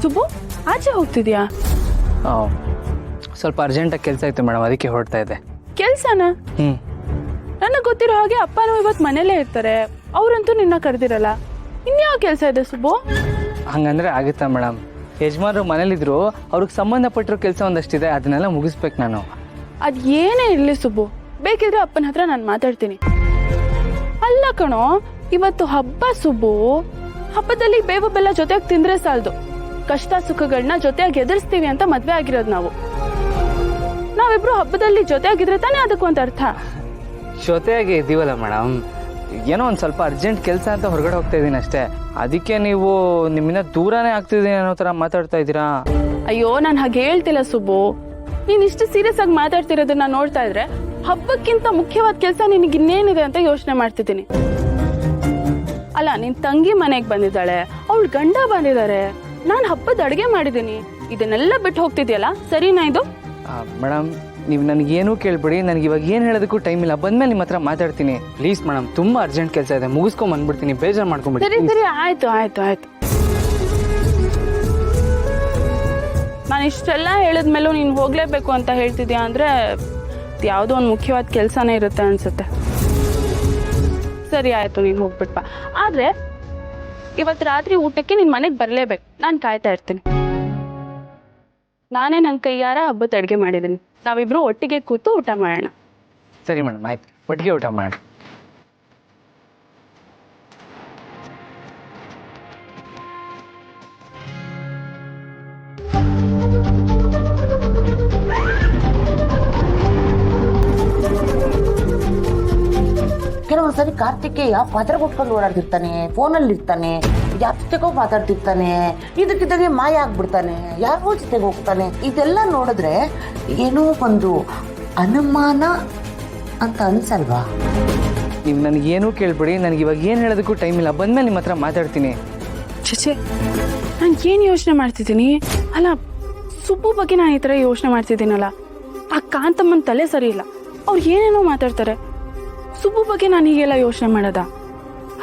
ಸುಬ್ಬು ಆಚೆ ಹೋಗ್ತಿದ್ಯಾ? ಸ್ವಲ್ಪ ಅರ್ಜೆಂಟಾಗಿ ಕೆಲಸ ಇತ್ತು ಮೇಡಮ್, ಅದಕ್ಕೆ ಹೊರಡ್ತಾ ಇದ್ದೆ. ಕೆಲ್ಸನ? ನನಗೆ ಗೊತ್ತಿರೋ ಹಾಗೆ ಅಪ್ಪನೂ ಇವತ್ತು ಮನೇಲೇ ಇರ್ತಾರೆ, ಅವ್ರಂತೂ ನಿನ್ನ ಕರೆದಿರಲ್ಲ. ಇನ್ಯಾವ ಕೆಲಸ ಇದೆ ಸುಬ್ಬು? ಹಂಗಂದ್ರೆ ಆಗುತ್ತಾ ಮೇಡಮ್? ಯಜಮಾನ್ರು ಮನೇಲಿದ್ರು, ಅವ್ರಿಗೆ ಸಂಬಂಧಪಟ್ಟಿರೋ ಕೆಲಸ ಒಂದಷ್ಟಿದೆ, ಅದನ್ನೆಲ್ಲ ಮುಗಿಸ್ಬೇಕು ನಾನು. ಅದು ಏನೇ ಇರಲಿ ಸುಬ್ಬು, ಬೇಕಿದ್ರೆ ಅಪ್ಪನ ಹತ್ರ ನಾನು ಮಾತಾಡ್ತೀನಿ. ಅಲ್ಲ ಕಣೋ, ಇವತ್ತು ಹಬ್ಬ ಸುಬ್ಬು. ಹಬ್ಬದಲ್ಲಿ ಬೇವು ಬೆಲ್ಲ ಜೊತೆಗೆ ತಿಂದ್ರೆ ಸಾಲದು, ಕಷ್ಟ ಸುಖಗಳನ್ನ ಜೊತೆಯಾಗಿ ಎದುರಿಸ್ತೀವಿ ಅಂತ ಮದ್ವೆ ಆಗಿರೋದು ನಾವು. ನಾವಿಬ್ರು ಹಬ್ಬದಲ್ಲಿ ಜೊತೆಯಾಗಿದ್ರೆ ತಾನೇ ಅದಕ್ಕೂ ಅಂತ ಅರ್ಥ. ಜೊತೆಯಾಗಿ ಇದ್ದೀವಲ್ಲ ಮೇಡಮ್, ಏನೋ ಒಂದು ಸ್ವಲ್ಪ ಅರ್ಜೆಂಟ್ ಕೆಲಸ ಅಂತ ಹೊರಗಡೆ ಹೋಗ್ತಾ ಇದ್ದೀನಿ ಅಷ್ಟೇ. ಅದಕ್ಕೆ ನೀವು ನಿಮ್ಮಿಂದ ದೂರನೇ ಆಗ್ತಿದ್ದೀನಿ ಅನ್ನೋ ಥರ ಮಾತಾಡ್ತಾ ಇದ್ದೀರಾ. ಅಯ್ಯೋ, ನಾನು ಹಾಗೆ ಹೇಳ್ತಿಲ್ಲ ಸುಬ್ಬು. ನೀನ್ ಇಷ್ಟು ಸೀರಿಯಸ್ ಆಗಿ ಮಾತಾಡ್ತಿರೋದನ್ನ ನೋಡ್ತಾ ಇದ್ರೆ ಹಬ್ಬಕ್ಕಿಂತ ಮುಖ್ಯವಾದ ಕೆಲಸ ನಿನಗೆ ಇನ್ನೇನಿದೆ ಅಂತ ಯೋಚನೆ ಮಾಡ್ತಿದ್ದೀನಿ. ಅಲ್ಲ, ನಿನ್ ತಂಗಿ ಮನೆಗೆ ಬಂದಿದ್ದಾಳೆ, ಅವಳು ಗಂಡ ಬಂದಿದ್ದಾರೆ, ನಾನು ಹಬ್ಬದ ಅಡುಗೆ ಮಾಡಿದ್ದೀನಿ, ಇದನ್ನೆಲ್ಲ ಬಿಟ್ಟು ಹೋಗ್ತಿದ್ಯಲ್ಲ, ಸರಿನಾ ಇದು? ಮೇಡಮ್, ನೀವು ನನಗೇನೂ ಕೇಳ್ಬಿಡಿ, ನನಗೆ ಇವಾಗ ಏನು ಹೇಳೋದಕ್ಕೂ ಟೈಮ್ ಇಲ್ಲ. ಬಂದ್ಮೇಲೆ ನಿಮ್ಮ ಹತ್ರ ಮಾತಾಡ್ತೀನಿ ಪ್ಲೀಸ್ ಮೇಡಮ್. ತುಂಬ ಅರ್ಜೆಂಟ್ ಕೆಲಸ ಇದೆ, ಮುಗಿಸ್ಕೊಂಡ್ ಬಂದ್ಬಿಡ್ತೀನಿ, ಬೇಜಾರು ಮಾಡ್ಕೊಂಡ್ಬಿಡಿ. ಸರಿ ಸರಿ, ಆಯ್ತು ಆಯ್ತು ಆಯ್ತು. ನಾನು ಇಷ್ಟೆಲ್ಲ ಹೇಳಿದ್ಮೇಲೂ ನೀನು ಹೋಗ್ಲೇಬೇಕು ಅಂತ ಹೇಳ್ತಿದ್ಯಾ ಅಂದ್ರೆ ಯಾವುದೋ ಒಂದು ಮುಖ್ಯವಾದ ಕೆಲಸನೇ ಇರುತ್ತೆ ಅನ್ಸುತ್ತೆ. ಸರಿ ಆಯ್ತು, ನೀನು ಹೋಗ್ಬಿಟ್ಪ. ಆದ್ರೆ ಇವತ್ತು ರಾತ್ರಿ ಊಟಕ್ಕೆ ನಿನ್ ಮನೆಗೆ ಬರಲೇಬೇಕು, ನಾನು ಕಾಯ್ತಾ ಇರ್ತೀನಿ. ನಾನೇ ನನ್ನ ಕೈಯಾರ ಹಬ್ಬದ ಅಡುಗೆ ಮಾಡಿದ್ದೀನಿ, ನಾವಿಬ್ರು ಒಟ್ಟಿಗೆ ಕೂತು ಊಟ ಮಾಡೋಣ. ಸರಿ ಮೇಡಮ್, ಆಯ್ತು, ಒಟ್ಟಿಗೆ ಊಟ ಮಾಡಿ. ಕೆಲವೊಂದ್ಸರಿ ಕಾರ್ತಿಕೇಯ ಪಾತ್ರ ಕೊಟ್ಕೊಂಡು ಓಡಾಡ್ತಿರ್ತಾನೆ, ಫೋನಲ್ಲಿ ಇರ್ತಾನೆ, ಯಾರ ಜೊತೆಗೋ ಮಾತಾಡ್ತಿರ್ತಾನೆ, ಇದಕ್ಕಿದ್ದಂಗೆ ಮಾಯ ಆಗ್ಬಿಡ್ತಾನೆ, ಯಾರೋ ಜೊತೆಗೆ ಹೋಗ್ತಾನೆ. ಇದೆಲ್ಲ ನೋಡಿದ್ರೆ ಏನೋ ಒಂದು ಅನುಮಾನ ಅಂತ ಅನ್ಸಲ್ವಾ? ನೀವು ನನಗೇನೂ ಕೇಳ್ಬಿಡಿ, ನನಗೆ ಇವಾಗ ಏನು ಹೇಳೋದಕ್ಕೂ ಟೈಮ್ ಇಲ್ಲ. ಬಂದ್ಮೇಲೆ ನಿಮ್ಮ ಹತ್ರ ಮಾತಾಡ್ತೀನಿ. ಚಚೆ, ನಾನು ಏನು ಯೋಚನೆ ಮಾಡ್ತಿದ್ದೀನಿ? ಅಲ್ಲ, ಸುಬ್ಬು ಬಗ್ಗೆ ನಾನು ಈ ಥರ ಯೋಚನೆ ಮಾಡ್ತಿದ್ದೀನಲ್ಲ, ಆ ಕಾಂತಮ್ಮನ ತಲೆ ಸರಿ ಇಲ್ಲ, ಅವ್ರು ಏನೇನೋ ಮಾತಾಡ್ತಾರೆ. ಸುಬ್ಬು ಬಗ್ಗೆ ನಾನು ಹೀಗೆಲ್ಲ ಯೋಚನೆ ಮಾಡೋದ?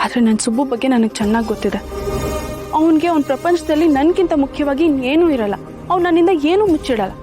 ಆದರೆ ನನ್ನ ಸುಬ್ಬು ಬಗ್ಗೆ ನನಗೆ ಚೆನ್ನಾಗಿ ಗೊತ್ತಿದೆ. ಅವನಿಗೆ ಅವನ ಪ್ರಪಂಚದಲ್ಲಿ ನನಗಿಂತ ಮುಖ್ಯವಾಗಿ ಇನ್ನೇನೂ ಇರಲ್ಲ. ಅವ್ನು ನನ್ನಿಂದ ಏನೂ ಮುಚ್ಚಿಡಲ್ಲ.